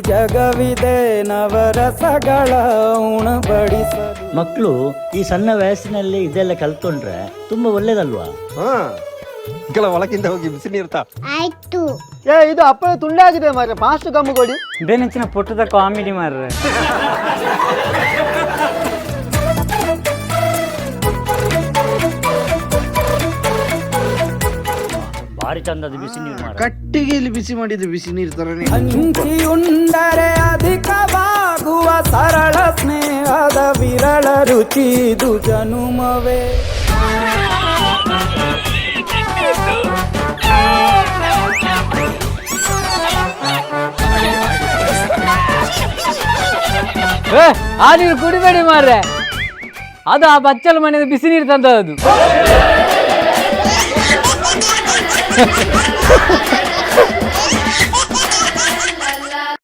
ಜಗವಿದೆ ನವರಸಗಳ ಉಣಬಡಿಸಲು. ಮಕ್ಕಳು ಈ ಸಣ್ಣ ವಯಸ್ಸಿನಲ್ಲಿ ಇದೆಲ್ಲ ಕಲ್ತ್ಕೊಂಡ್ರೆ ತುಂಬಾ ಒಳ್ಳೇದಲ್ವಾ? ಒಳಗಿಂದ ಹೋಗಿ ಬಿಸಿ ನೀರ್ತಾ ಆಯ್ತು. ಇದು ಅಪ್ಪಳ ತುಂಡಾಗಿದೆ ಮಾರ್ರೆ, ಫಾಸ್ಟ್ ಗಮ್ಮು ಕೊಡಿ. ಬೆನೆಚ್ಚಿನ ಪುಟ್ಟದ ಕಾಮಿಡಿ ಮಾರ್ರೆ. ಭಾರಿ ಚಂದದ ಬಿಸಿ ನೀರು ಮಾರ. ಕಟ್ಟಿಗೆಯಲ್ಲಿ ಬಿಸಿ ಮಾಡಿದ ಬಿಸಿ ನೀರು ತರನೇ. ಹಂಚಿಯುಂಡರೆ ಅಧಿಕವಾಗುವ ಸರಳ ಸ್ನೇಹದ ವಿರಳ ರುಚಿ ಇದು ಜನುಮವೇ. ಆ ನೀರು ಕುಡಿಬೇಡಿ ಮಾರ್ರೆ, ಅದು ಆ ಬಚ್ಚಲ ಮನೆಯಿಂದ ಬಿಸಿ ನೀರು ತಂದದ್ದು.